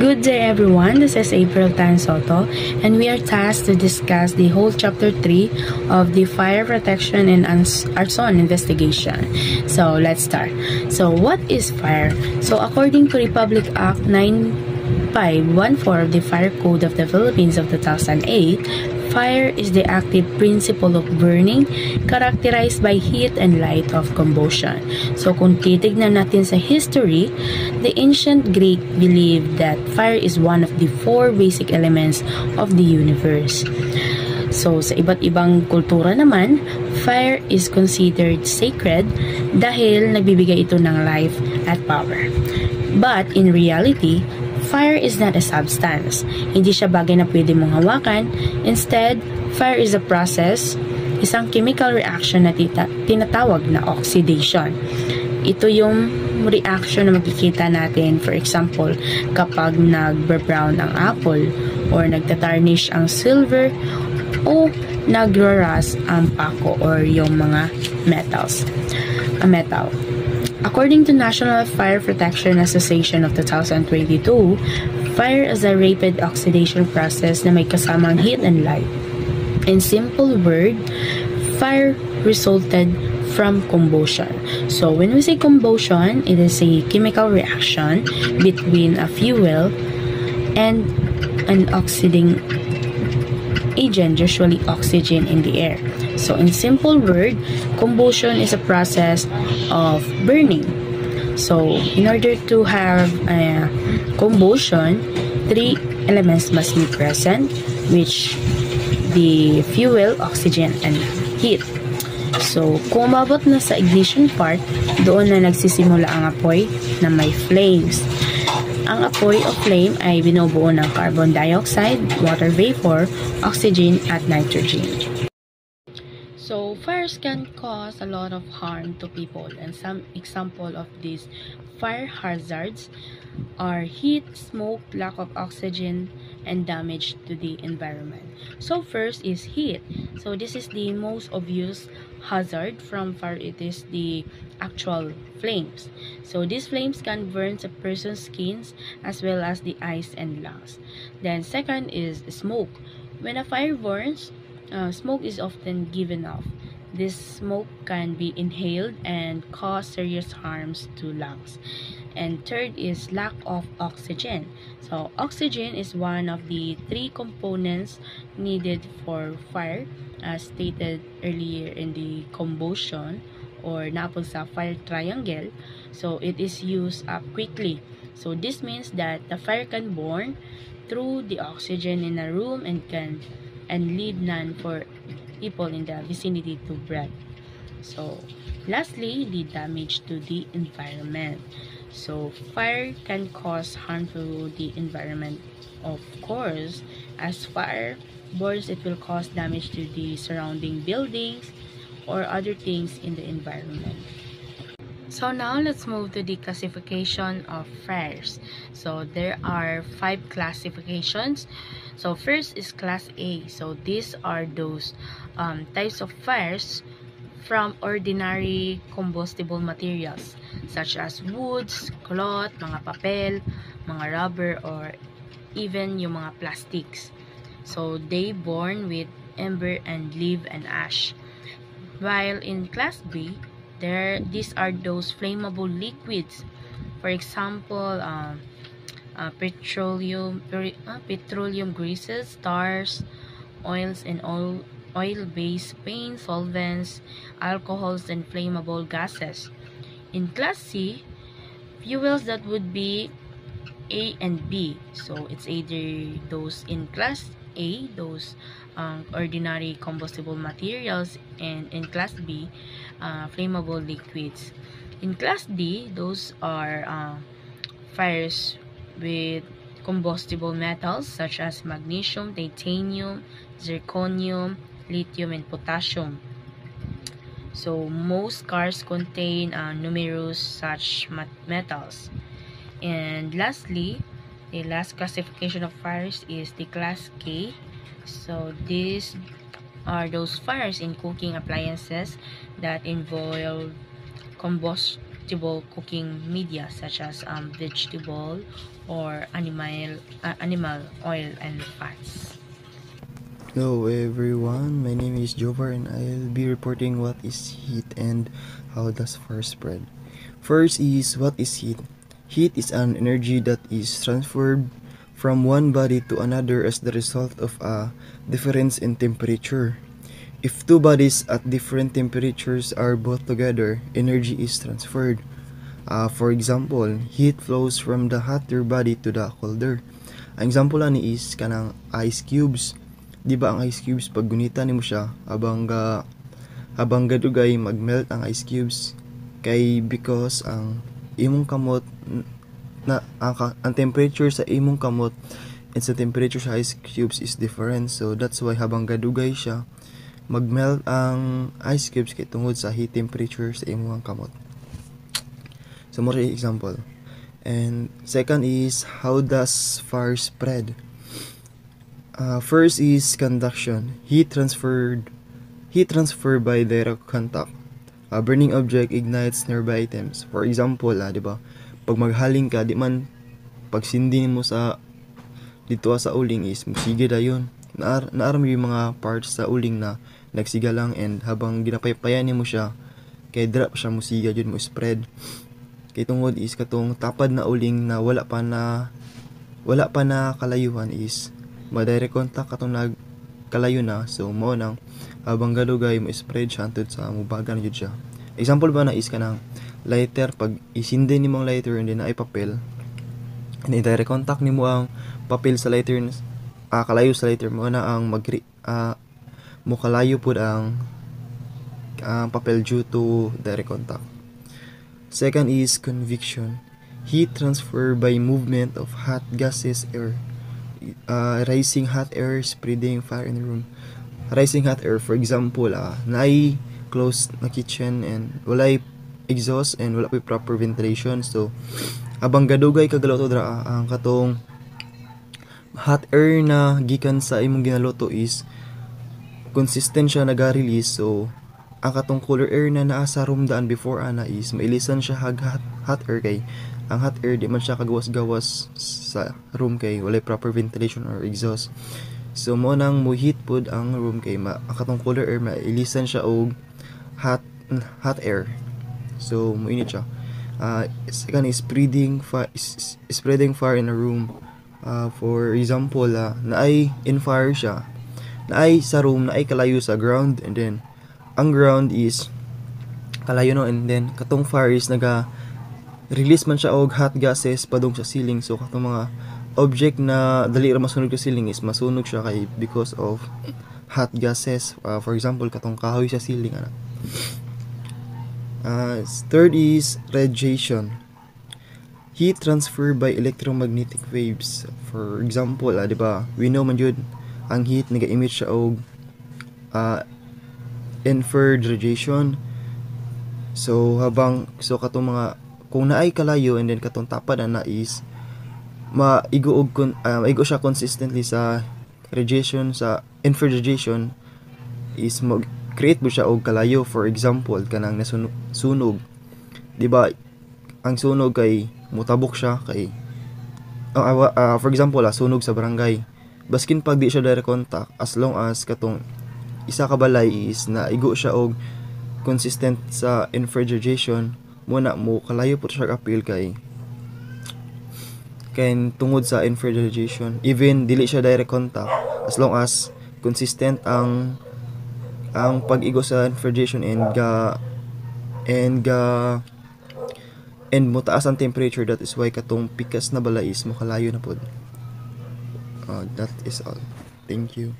Good day everyone, this is April Tan Soto and we are tasked to discuss the whole chapter 3 of the Fire Protection and Arson Investigation. So let's start. So what is fire? So according to Republic Act 9514 of the Fire Code of the Philippines of 2008, fire is the active principle of burning characterized by heat and light of combustion. So kung titignan natin sa history, the ancient Greek believed that fire is one of the 4 basic elements of the universe. So sa iba't ibang kultura naman, fire is considered sacred dahil nagbibigay ito ng life at power. But in reality, fire is not a substance. Hindi siya bagay na pwede mong hawakan. Instead, fire is a process, isang chemical reaction na tinatawag na oxidation. Ito yung reaction na makikita natin, for example, kapag nag-brown ang apple, or nagtatarnish ang silver, o nagra-rust ang pako or yung mga metals. Metal. According to National Fire Protection Association of 2022, fire is a rapid oxidation process na may kasamang heat and light. In simple word, fire resulted from combustion. So when we say combustion, it is a chemical reaction between a fuel and an oxidizing agent, usually oxygen in the air. So in simple word, combustion is a process of burning. So in order to have combustion, 3 elements must be present, which the fuel, oxygen, and heat. So kung umabot na sa ignition part, doon na nagsisimula ang apoy na may flames. Ang apoy o flame ay binubuo ng carbon dioxide, water vapor, oxygen, at nitrogen. So, fires can cause a lot of harm to people, and some example of these fire hazards are heat, smoke, lack of oxygen, and damage to the environment. So, first is heat. So, this is the most obvious hazard from fire. It is the actual flames. So, these flames can burn a person's skins as well as the eyes and lungs. Then, second is smoke. When a fire burns, smoke is often given off. This smoke can be inhaled and cause serious harms to lungs. And third is lack of oxygen. So oxygen is one of the 3 components needed for fire, as stated earlier in the combustion or napon sa fire triangle. So it is used up quickly. So this means that the fire can burn through the oxygen in a room and leave none for people in the vicinity to breathe. So lastly, the damage to the environment. So fire can cause harm to the environment, of course. As fire burns, it will cause damage to the surrounding buildings or other things in the environment. So now let's move to the classification of fires. So there are 5 classifications. So first is class A. So these are those types of fires from ordinary combustible materials such as woods, cloth, mga papel, mga rubber, or even yung mga plastics. So they burn with ember and leaf and ash. While in class B, these are those flammable liquids. For example, petroleum greases, tars, oils, and oil-based paint, solvents, alcohols, and flammable gases. In class C, fuels that would be A and B. So it's either those in class A, those ordinary combustible materials, and in class B, flammable liquids. In class D, those are fires with combustible metals such as magnesium, titanium, zirconium, lithium, and potassium. So most cars contain numerous such metals. And lastly, the last classification of fires is the class K. So these are those fires in cooking appliances that involve acceptable cooking media such as vegetable or animal oil and fats. Hello everyone, my name is Jovar and I'll be reporting what is heat and how does fire spread. First is, what is heat? Heat is an energy that is transferred from one body to another as the result of a difference in temperature. If two bodies at different temperatures are brought together, energy is transferred. For example, heat flows from the hotter body to the colder. Ang example ani is kanang ice cubes. Di ba ang ice cubes pag gunitan nimo siya habang gadugay magmelt ang ice cubes kay because ang imong kamot na ang temperature sa imong kamot and sa temperature sa ice cubes is different, so that's why habang gadugay siya magmelt ang ice cubes kay tungod sa heat temperature sa imong kamot. So more example. And second is, how does fire spread? First is conduction. Heat transfer by direct contact. A burning object ignites nearby items. For example, di ba? Pag maghaling ka, di man pagsindi mo sa dito sa uling is musiga dayon. Naarami yung mga parts sa uling na nagsiga lang, and habang ginapaypayan mo siya, kay drop siya musiga jud mo spread. Kay tungod is katong tapad na uling na wala pa na kalayuhan is ma-direct contact katong nagkalayo na, so mo nang habang galugay mo spread siya antud sa mubagan jud siya. Example ba na is kanang lighter, pag isindi nimo ang lighter and then na papel, and i-direct contact nimo ang papel sa lighter, kalayo sa lighter mo na ang mo kalayo pud ang papel due to direct contact. Second is convection. Heat transfer by movement of hot gases, air. Rising hot air spreading fire in the room. Rising hot air, for example, naay closed na kitchen and walay exhaust and wala pa proper ventilation, so abang gadugay kagaloto dra ang katong hot air na gikan sa imong ginaluto is consistent siya naga-release, so ang katong cooler air na naa sa room daan before ana is mailisan siya hot air kay ang hot air di man siya kagawas-gawas sa room kay walay proper ventilation or exhaust. So mo nang mo heat pud ang room kay ang katong cooler air mailisan siya og hot air. So mo init siya. Second is spreading fire in a room. For example, naay in fire siya. Naay sa room, naay kalayo sa ground, and then ang ground is kalayo no, and then katong fire is release man siya og hot gases padung sa ceiling, so katong mga object na dali ra masunog sa ceiling is masunog siya kay because of hot gases. For example, katong kahoy sa ceiling ana. Third is radiation. Heat transfer by electromagnetic waves. For example, di ba, we know man jud ang heat naga-emit siya og infrared radiation. So katong mga kung naay kalayo and then katong tapad na is maigo siya consistently sa radiation, sa infrared radiation is mag-create mo siya og kalayo. For example, kanang sunog, di ba, ang sunog kay mutabok siya kay for example, sunog sa barangay, baskin pag di siya direct contact, as long as katong isa ka balay is naigo siya og consistent sa infrared radiation, muna mo kalayo po siya appeal kay tungod sa infrared radiation. Even dili siya direct contact, as long as consistent ang pag-igo sa infrared radiation and mutaas ang temperature, that is why katong pikas na balay is mo kalayo na pod. That is all. Thank you.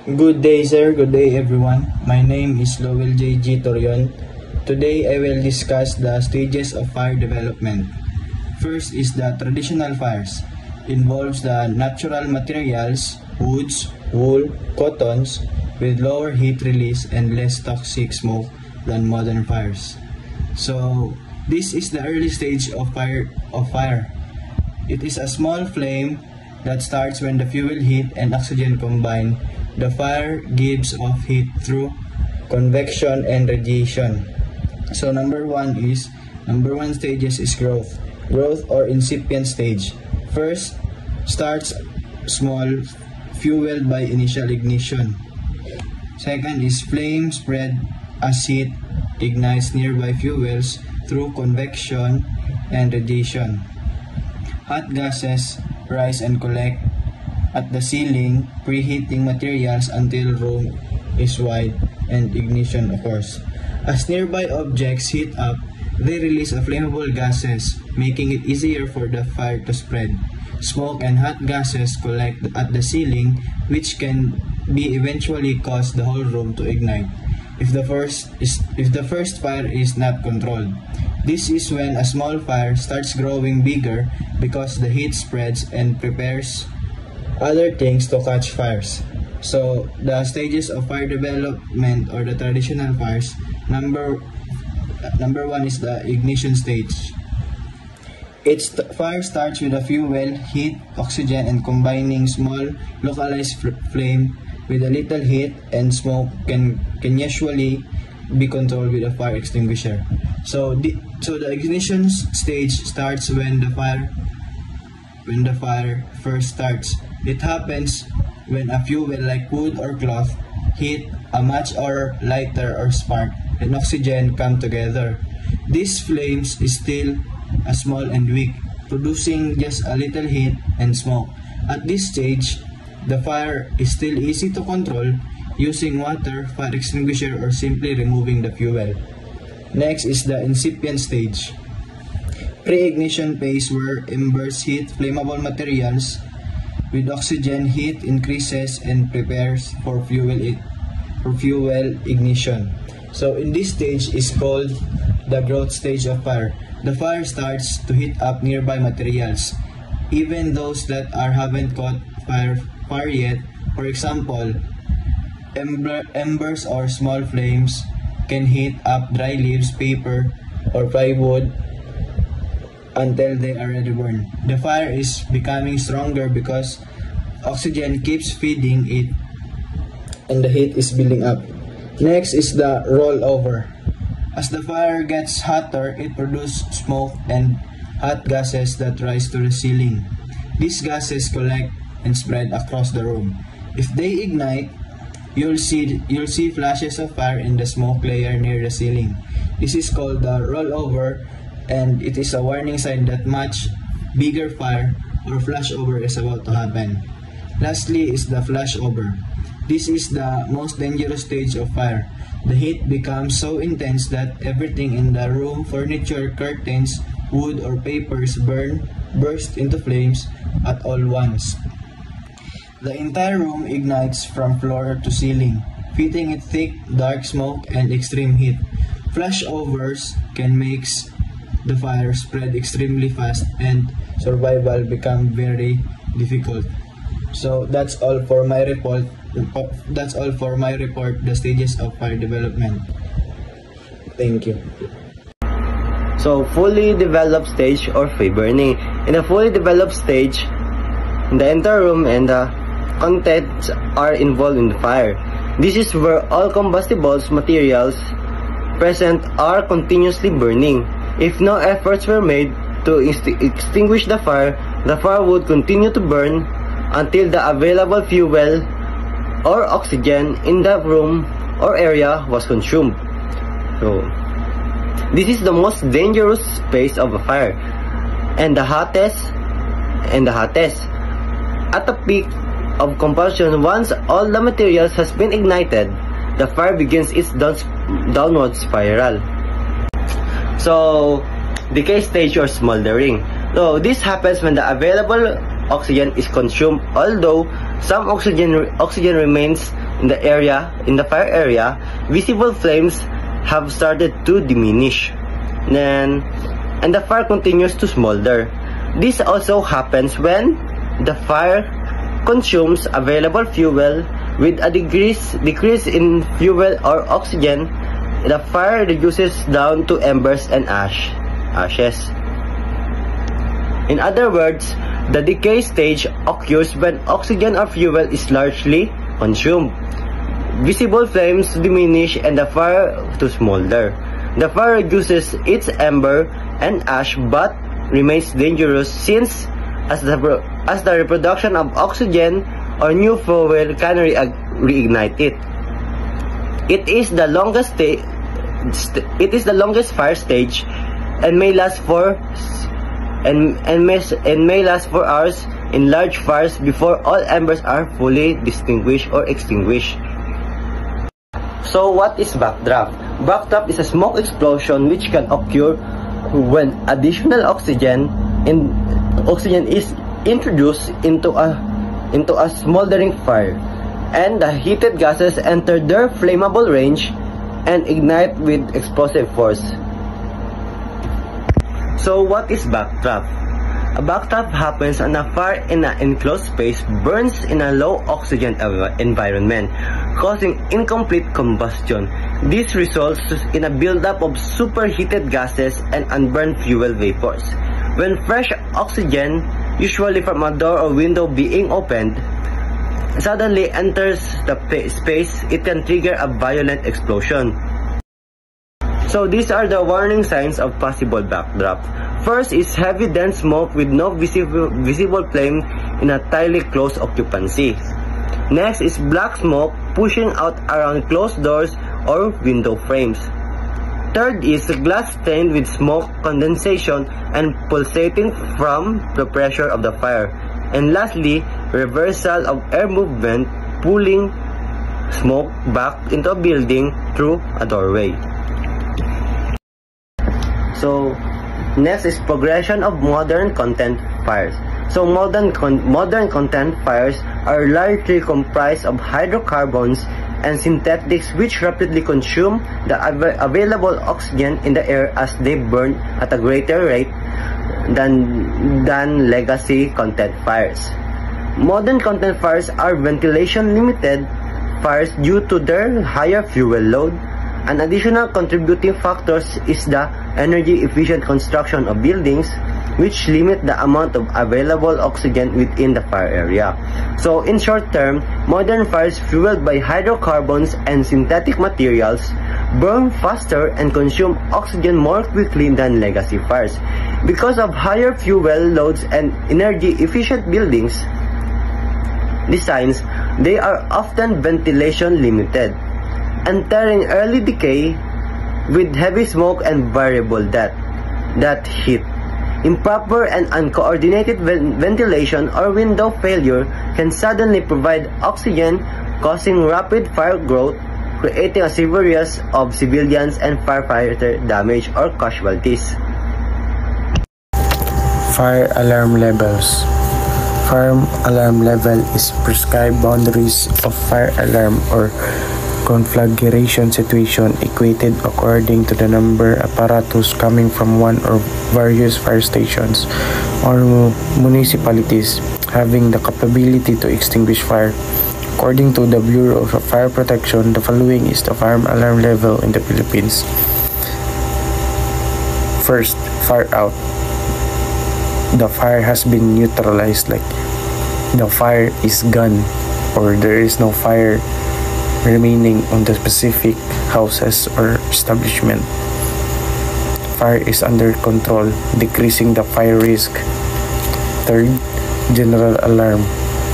Good day, sir. Good day, everyone. My name is Lowell J.G. Torion. Today, I will discuss the stages of fire development. First is the traditional fires. Involves the natural materials, woods, wool, cottons, with lower heat release and less toxic smoke than modern fires. So, this is the early stage of fire. It is a small flame that starts when the fuel heat and oxygen combine. The fire gives off heat through convection and radiation. So number one stages is growth or incipient stage. First, starts small, fueled by initial ignition. Second is flame spread as heat ignites nearby fuels through convection and radiation. Hot gases rise and collect at the ceiling, preheating materials until room is wide and ignition occurs. As nearby objects heat up, they release flammable gases, making it easier for the fire to spread. Smoke and hot gases collect at the ceiling, which can be eventually cause the whole room to ignite if the first fire is not controlled. This is when a small fire starts growing bigger because the heat spreads and prepares other things to catch fires. So the stages of fire development or the traditional fires, number one is the ignition stage. Fire starts with a fuel, heat, oxygen, and combining small localized flame with a little heat and smoke can usually be controlled with a fire extinguisher. So the ignition stage starts when the fire first starts. It happens when a fuel like wood or cloth, heat, a match or lighter or spark, and oxygen come together. These flames is still small and weak, producing just a little heat and smoke. At this stage, the fire is still easy to control using water, fire extinguisher, or simply removing the fuel. Next is the incipient stage. Pre-ignition phase where embers heat flammable materials with oxygen. Heat increases and prepares for fuel ignition. So in this stage is called the growth stage of fire. The fire starts to heat up nearby materials, even those that haven't caught fire yet. For example, embers or small flames can heat up dry leaves, paper, or plywood until they are ready to burn. The fire is becoming stronger because oxygen keeps feeding it and the heat is building up. Next is the rollover. As the fire gets hotter, it produces smoke and hot gases that rise to the ceiling. These gases collect and spread across the room. If they ignite, you'll see flashes of fire in the smoke layer near the ceiling. This is called the rollover, and it is a warning sign that much bigger fire or flashover is about to happen. Lastly is the flashover. This is the most dangerous stage of fire. The heat becomes so intense that everything in the room, furniture, curtains, wood, or papers burst into flames at all once. The entire room ignites from floor to ceiling, feeding it thick, dark smoke and extreme heat. Flashovers can make the fire spread extremely fast and survival become very difficult. So that's all for my report. The stages of fire development. Thank you. So, fully developed stage or free burning. In a fully developed stage, the entire room and the contents are involved in the fire. This is where all combustible materials present are continuously burning. If no efforts were made to extinguish the fire would continue to burn until the available fuel or oxygen in the room or area was consumed. So, this is the most dangerous phase of a fire and the hottest. At the peak of combustion, once all the materials has been ignited, the fire begins its downward spiral. So, decay stage or smoldering. So, this happens when the available oxygen is consumed. Although some oxygen remains in the fire area, visible flames have started to diminish. And the fire continues to smolder. This also happens when the fire consumes available fuel. With a decrease in fuel or oxygen, the fire reduces down to embers and ashes. In other words, the decay stage occurs when oxygen or fuel is largely consumed. Visible flames diminish and the fire to smolder. The fire reduces its ember and ash but remains dangerous since as the reproduction of oxygen or new fuel can reignite it. It is the longest fire stage and may last for hours in large fires before all embers are fully distinguished or extinguished. So what is backdraft? Backdraft is a smoke explosion which can occur when additional oxygen is introduced into a smoldering fire, and the heated gases enter their flammable range and ignite with explosive force. So what is backdraft? A backdraft happens when a fire in an enclosed space burns in a low oxygen environment, causing incomplete combustion. This results in a buildup of superheated gases and unburned fuel vapors. When fresh oxygen, usually from a door or window being opened, suddenly enters the space, it can trigger a violent explosion. So these are the warning signs of possible backdraft. First is heavy dense smoke with no visible flame in a tightly closed occupancy. Next is black smoke pushing out around closed doors or window frames. Third is glass stained with smoke condensation and pulsating from the pressure of the fire. And lastly, reversal of air movement pulling smoke back into a building through a doorway. So next is progression of modern content fires. So modern content fires are largely comprised of hydrocarbons and synthetics which rapidly consume the available oxygen in the air as they burn at a greater rate than legacy content fires. Modern content fires are ventilation limited fires due to their higher fuel load. An additional contributing factors is the energy efficient construction of buildings, which limit the amount of available oxygen within the fire area. So in short term, modern fires fueled by hydrocarbons and synthetic materials burn faster and consume oxygen more quickly than legacy fires. Because of higher fuel loads and energy efficient buildings designs, they are often ventilation limited, entering early decay with heavy smoke and variable that heat. Improper and uncoordinated ventilation or window failure can suddenly provide oxygen, causing rapid fire growth, creating a severe risk of civilians and firefighter damage or casualties. Fire alarm levels. Fire alarm level is prescribed boundaries of fire alarm or conflagration situation equated according to the number apparatus coming from one or various fire stations or municipalities having the capability to extinguish fire. According to the Bureau of Fire Protection, the following is the fire alarm level in the Philippines. First, fire out. The fire has been neutralized, like the fire is gone or there is no fire remaining on the specific houses or establishment. Fire is under control, decreasing the fire risk. Third, general alarm.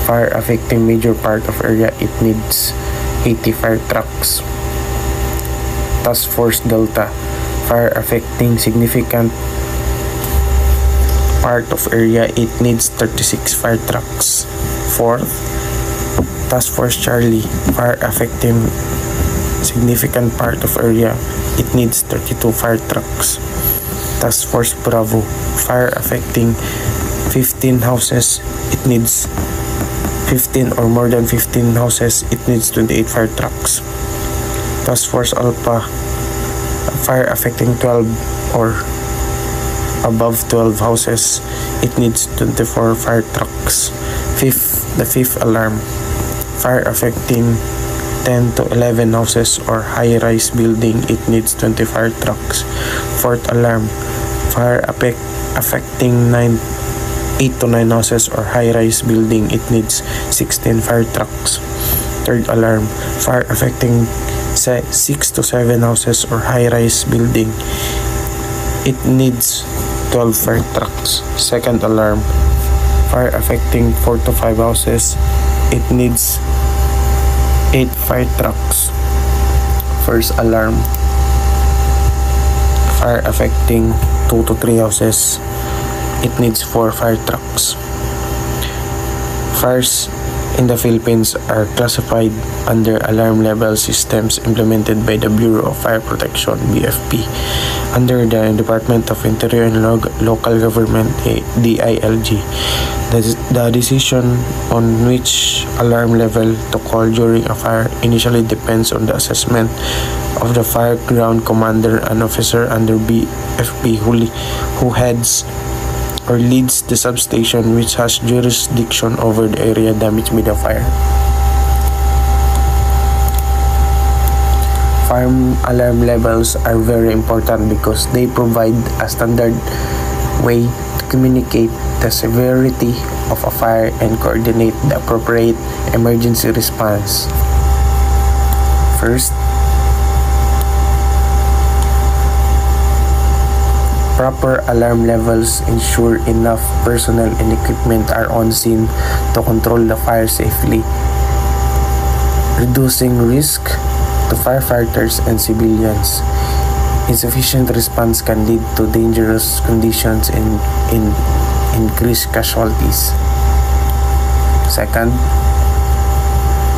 Fire affecting major part of area, it needs 80 fire trucks. Task Force Delta. Fire affecting significant part of area, it needs 36 fire trucks. Fourth, Task Force Charlie. Fire affecting significant part of area, it needs 32 fire trucks. Task Force Bravo. Fire affecting 15 houses, it needs 15 or more than 15 houses, it needs 28 fire trucks. Task Force Alpha. Fire affecting 12 or above 12 houses, it needs 24 fire trucks. The fifth alarm. Fire affecting 10 to 11 houses or high-rise building, it needs 20 fire trucks. Fourth alarm. Fire affecting 8 to 9 houses or high-rise building, it needs 16 fire trucks. Third alarm. Fire affecting 6 to 7 houses or high-rise building, it needs 12 fire trucks. Second alarm, fire affecting 4 to 5 houses, it needs 8 fire trucks. First alarm, fire affecting 2 to 3 houses, it needs 4 fire trucks. Fires in the Philippines are classified under alarm level systems implemented by the Bureau of Fire Protection, BFP, under the Department of Interior and Local Government, DILG. The decision on which alarm level to call during a fire initially depends on the assessment of the fire ground commander, an officer under BFP who heads or leads the substation which has jurisdiction over the area damaged by the fire. Fire alarm levels are very important because they provide a standard way to communicate the severity of a fire and coordinate the appropriate emergency response. First, proper alarm levels ensure enough personnel and equipment are on scene to control the fire safely, reducing risk to firefighters and civilians. Insufficient response can lead to dangerous conditions and increased casualties. Second,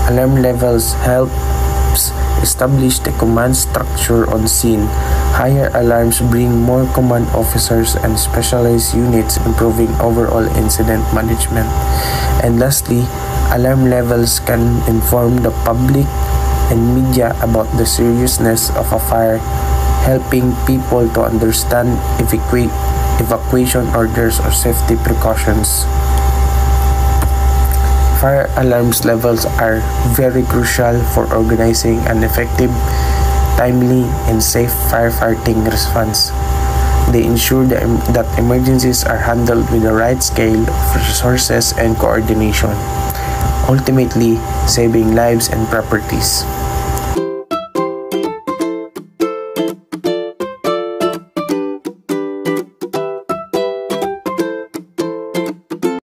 alarm levels helps establish the command structure on scene. Higher alarms bring more command officers and specialized units, improving overall incident management. And lastly, alarm levels can inform the public and media about the seriousness of a fire, helping people to understand evacuation orders or safety precautions. Fire alarms levels are very crucial for organizing an effective, timely, and safe firefighting response. They ensure that emergencies are handled with the right scale of resources and coordination, ultimately saving lives and properties.